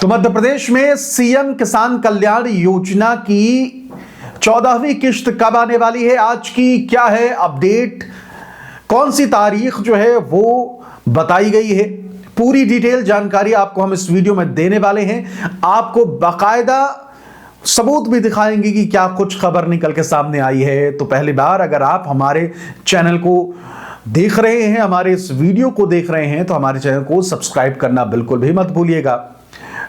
तो मध्य प्रदेश में सीएम किसान कल्याण योजना की 14वीं किश्त कब आने वाली है, आज की क्या है अपडेट, कौन सी तारीख जो है वो बताई गई है, पूरी डिटेल जानकारी आपको हम इस वीडियो में देने वाले हैं। आपको बाकायदा सबूत भी दिखाएंगे कि क्या कुछ खबर निकल के सामने आई है। तो पहली बार अगर आप हमारे चैनल को देख रहे हैं, हमारे इस वीडियो को देख रहे हैं, तो हमारे चैनल को सब्सक्राइब करना बिल्कुल भी मत भूलिएगा।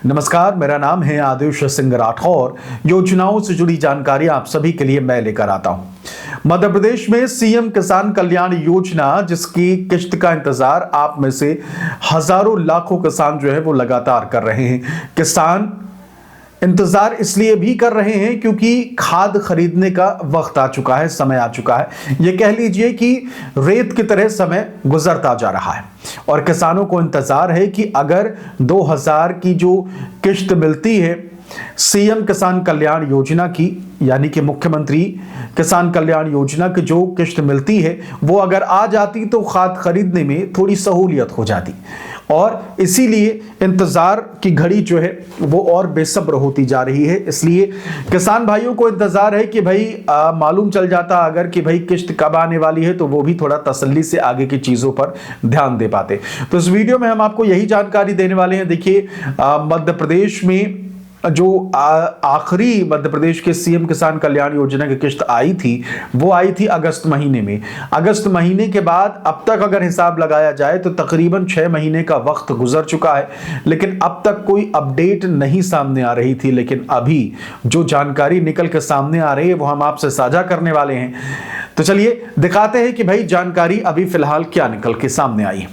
नमस्कार, मेरा नाम है आदिश सिंह राठौर। योजनाओं से जुड़ी जानकारी आप सभी के लिए मैं लेकर आता हूं। मध्य प्रदेश में सीएम किसान कल्याण योजना, जिसकी किश्त का इंतजार आप में से हजारों लाखों किसान जो है वो लगातार कर रहे हैं। किसान इंतजार इसलिए भी कर रहे हैं क्योंकि खाद खरीदने का वक्त आ चुका है, समय आ चुका है। ये कह लीजिए कि रेत की तरह समय गुजरता जा रहा है और किसानों को इंतजार है कि अगर 2000 की जो किश्त मिलती है सीएम किसान कल्याण योजना की, यानी कि मुख्यमंत्री किसान कल्याण योजना की जो किश्त मिलती है वो अगर आ जाती तो खाद खरीदने में थोड़ी सहूलियत हो जाती और इसीलिए इंतजार की घड़ी जो है वो और बेसब्र होती जा रही है। इसलिए किसान भाइयों को इंतजार है कि भाई मालूम चल जाता अगर कि भाई किश्त कब आने वाली है, तो वो भी थोड़ा तसल्ली से आगे की चीजों पर ध्यान दे पाते। तो इस वीडियो में हम आपको यही जानकारी देने वाले हैं। देखिए, मध्य प्रदेश में जो आखिरी मध्य प्रदेश के सीएम किसान कल्याण योजना की किश्त आई थी वो आई थी अगस्त महीने में। अगस्त महीने के बाद अब तक अगर हिसाब लगाया जाए तो तकरीबन 6 महीने का वक्त गुजर चुका है, लेकिन अब तक कोई अपडेट नहीं सामने आ रही थी। लेकिन अभी जो जानकारी निकल के सामने आ रही है वो हम आपसे साझा करने वाले हैं। तो चलिए दिखाते हैं कि भाई जानकारी अभी फिलहाल क्या निकल के सामने आई।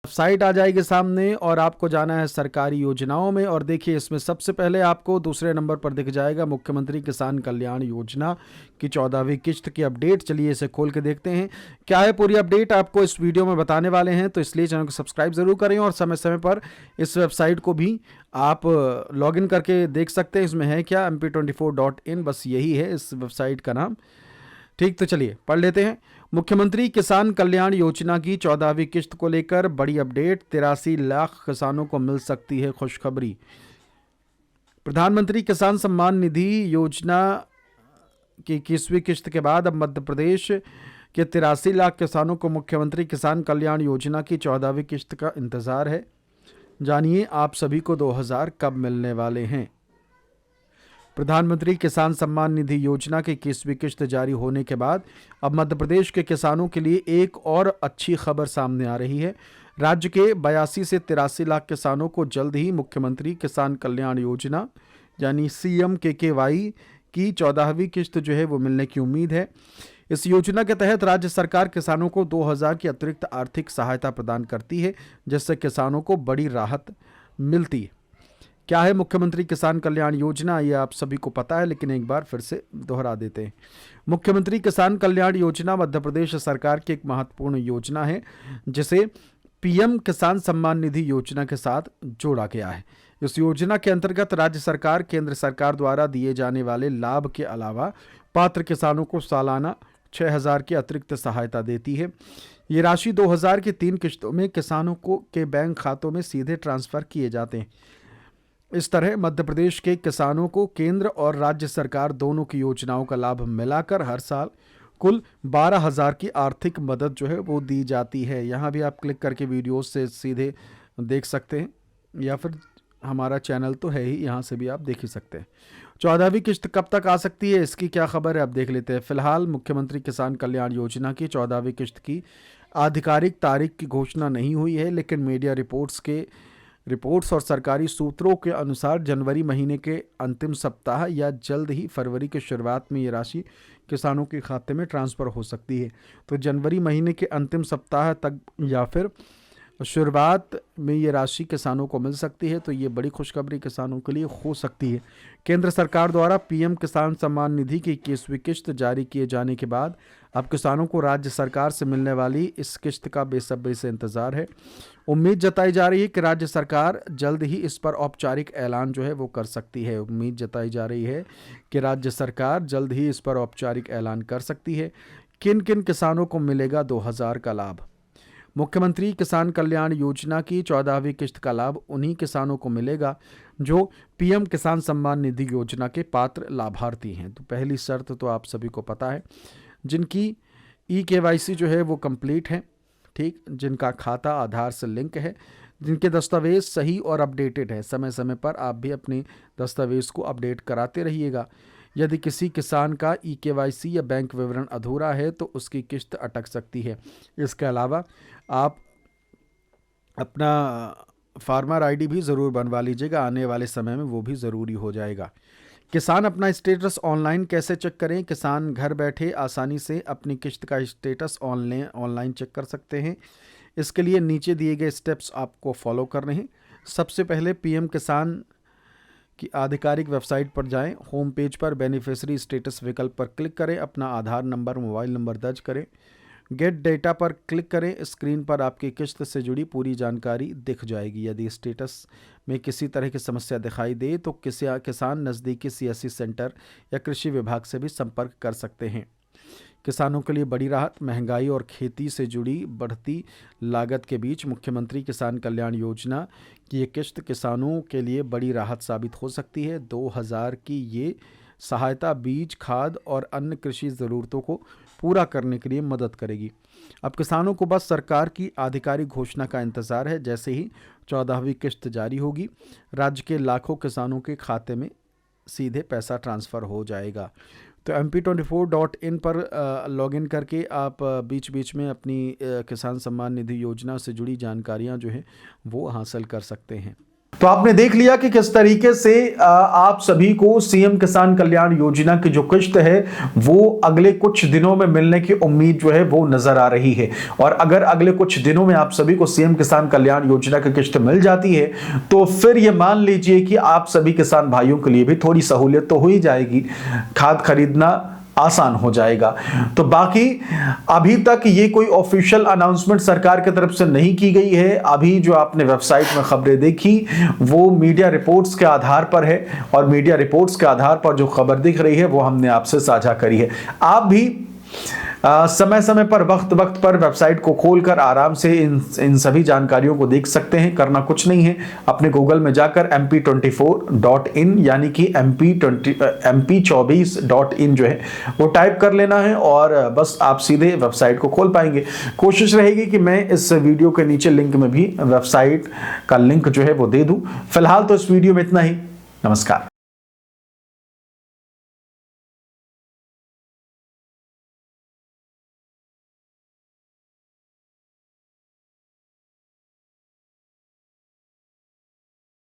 वेबसाइट आ जाएगी सामने और आपको जाना है सरकारी योजनाओं में। और देखिए, इसमें सबसे पहले आपको दूसरे नंबर पर दिख जाएगा मुख्यमंत्री किसान कल्याण योजना की 14वीं किश्त की अपडेट। चलिए इसे खोल के देखते हैं क्या है पूरी अपडेट, आपको इस वीडियो में बताने वाले हैं। तो इसलिए चैनल को सब्सक्राइब जरूर करें और समय समय पर इस वेबसाइट को भी आप लॉगिन करके देख सकते हैं। इसमें है क्या, mp24.in, बस यही है इस वेबसाइट का नाम। ठीक, तो चलिए पढ़ लेते हैं। मुख्यमंत्री किसान कल्याण योजना की 14वीं किश्त को लेकर बड़ी अपडेट, 83 लाख किसानों को मिल सकती है खुशखबरी। प्रधानमंत्री किसान सम्मान निधि योजना की 21वीं किश्त के बाद अब मध्य प्रदेश के 83 लाख किसानों को मुख्यमंत्री किसान कल्याण योजना की 14वीं किश्त का इंतजार है। जानिए आप सभी को 2000 कब मिलने वाले हैं। प्रधानमंत्री किसान सम्मान निधि योजना की 21वीं किश्त जारी होने के बाद अब मध्य प्रदेश के किसानों के लिए एक और अच्छी खबर सामने आ रही है। राज्य के 82 से 83 लाख किसानों को जल्द ही मुख्यमंत्री किसान कल्याण योजना यानी CMKKY की 14वीं किश्त जो है वो मिलने की उम्मीद है। इस योजना के तहत राज्य सरकार किसानों को 2000 की अतिरिक्त आर्थिक सहायता प्रदान करती है, जिससे किसानों को बड़ी राहत मिलती है। क्या है मुख्यमंत्री किसान कल्याण योजना, ये आप सभी को पता है, लेकिन एक बार फिर से दोहरा देते हैं। मुख्यमंत्री किसान कल्याण योजना मध्य प्रदेश सरकार की एक महत्वपूर्ण योजना है, जिसे PM किसान सम्मान निधि योजना के साथ जोड़ा गया है। इस योजना के अंतर्गत राज्य सरकार केंद्र सरकार द्वारा दिए जाने वाले लाभ के अलावा पात्र किसानों को सालाना 6000 की अतिरिक्त सहायता देती है। ये राशि 2000 की 3 किश्तों में किसानों को के बैंक खातों में सीधे ट्रांसफर किए जाते हैं। इस तरह मध्य प्रदेश के किसानों को केंद्र और राज्य सरकार दोनों की योजनाओं का लाभ मिलाकर हर साल कुल 12,000 की आर्थिक मदद जो है वो दी जाती है। यहाँ भी आप क्लिक करके वीडियोस से सीधे देख सकते हैं, या फिर हमारा चैनल तो है ही, यहाँ से भी आप देख ही सकते हैं। 14वीं किश्त कब तक आ सकती है, इसकी क्या खबर है, अब देख लेते हैं। फिलहाल मुख्यमंत्री किसान कल्याण योजना की 14वीं किश्त की आधिकारिक तारीख की घोषणा नहीं हुई है, लेकिन मीडिया रिपोर्ट्स और सरकारी सूत्रों के अनुसार जनवरी महीने के अंतिम सप्ताह या जल्द ही फरवरी की शुरुआत में ये राशि किसानों के खाते में ट्रांसफ़र हो सकती है। तो जनवरी महीने के अंतिम सप्ताह तक या फिर शुरुआत में ये राशि किसानों को मिल सकती है, तो ये बड़ी खुशखबरी किसानों के लिए हो सकती है। केंद्र सरकार द्वारा पीएम किसान सम्मान निधि की 21वीं किश्त जारी किए जाने के बाद अब किसानों को राज्य सरकार से मिलने वाली इस किश्त का बेसब्री से इंतजार है। उम्मीद जताई जा रही है कि राज्य सरकार जल्द ही इस पर औपचारिक ऐलान जो है वो कर सकती है। उम्मीद जताई जा रही है कि राज्य सरकार जल्द ही इस पर औपचारिक ऐलान कर सकती है। किन किन किसानों को मिलेगा 2000 का लाभ? मुख्यमंत्री किसान कल्याण योजना की 14वीं किश्त का लाभ उन्हीं किसानों को मिलेगा जो पीएम किसान सम्मान निधि योजना के पात्र लाभार्थी हैं। तो पहली शर्त तो आप सभी को पता है, जिनकी KYC जो है वो कंप्लीट है, ठीक, जिनका खाता आधार से लिंक है, जिनके दस्तावेज सही और अपडेटेड है। समय समय पर आप भी अपने दस्तावेज को अपडेट कराते रहिएगा। यदि किसी किसान का KYC या बैंक विवरण अधूरा है तो उसकी किश्त अटक सकती है। इसके अलावा आप अपना फार्मर ID भी ज़रूर बनवा लीजिएगा, आने वाले समय में वो भी ज़रूरी हो जाएगा। किसान अपना स्टेटस ऑनलाइन कैसे चेक करें? किसान घर बैठे आसानी से अपनी किश्त का स्टेटस ऑनलाइन चेक कर सकते हैं। इसके लिए नीचे दिए गए स्टेप्स आपको फॉलो करने हैं। सबसे पहले पीएम किसान की आधिकारिक वेबसाइट पर जाएं। होम पेज पर बेनिफिशियरी स्टेटस विकल्प पर क्लिक करें, अपना आधार नंबर, मोबाइल नंबर दर्ज करें, गेट डेटा पर क्लिक करें। स्क्रीन पर आपकी किश्त से जुड़ी पूरी जानकारी दिख जाएगी। यदि स्टेटस में किसी तरह की समस्या दिखाई दे तो किसान नज़दीकी CSC सेंटर या कृषि विभाग से भी संपर्क कर सकते हैं। किसानों के लिए बड़ी राहत। महंगाई और खेती से जुड़ी बढ़ती लागत के बीच मुख्यमंत्री किसान कल्याण योजना की ये किश्त किसानों के लिए बड़ी राहत साबित हो सकती है। 2000 की ये सहायता बीज, खाद और अन्य कृषि ज़रूरतों को पूरा करने के लिए मदद करेगी। अब किसानों को बस सरकार की आधिकारिक घोषणा का इंतज़ार है। जैसे ही 14वीं किश्त जारी होगी, राज्य के लाखों किसानों के खाते में सीधे पैसा ट्रांसफ़र हो जाएगा। तो mp24.in पर लॉगिन करके आप बीच बीच में अपनी किसान सम्मान निधि योजना से जुड़ी जानकारियां जो हैं वो हासिल कर सकते हैं। तो आपने देख लिया कि किस तरीके से आप सभी को सीएम किसान कल्याण योजना की जो किश्त है वो अगले कुछ दिनों में मिलने की उम्मीद जो है वो नजर आ रही है। और अगर अगले कुछ दिनों में आप सभी को सीएम किसान कल्याण योजना की किश्त मिल जाती है तो फिर ये मान लीजिए कि आप सभी किसान भाइयों के लिए भी थोड़ी सहूलियत तो हो ही जाएगी, खाद खरीदना आसान हो जाएगा। तो बाकी अभी तक ये कोई ऑफिशियल अनाउंसमेंट सरकार की तरफ से नहीं की गई है। अभी जो आपने वेबसाइट में खबरें देखी वो मीडिया रिपोर्ट्स के आधार पर है और मीडिया रिपोर्ट्स के आधार पर जो खबर दिख रही है वो हमने आपसे साझा करी है। आप भी समय समय पर वक्त पर वेबसाइट को खोलकर आराम से इन सभी जानकारियों को देख सकते हैं। करना कुछ नहीं है, अपने गूगल में जाकर mp24.in यानी कि mp24.in जो है वो टाइप कर लेना है और बस आप सीधे वेबसाइट को खोल पाएंगे। कोशिश रहेगी कि मैं इस वीडियो के नीचे लिंक में भी वेबसाइट का लिंक जो है वो दे दूं। फिलहाल तो इस वीडियो में इतना ही। नमस्कार।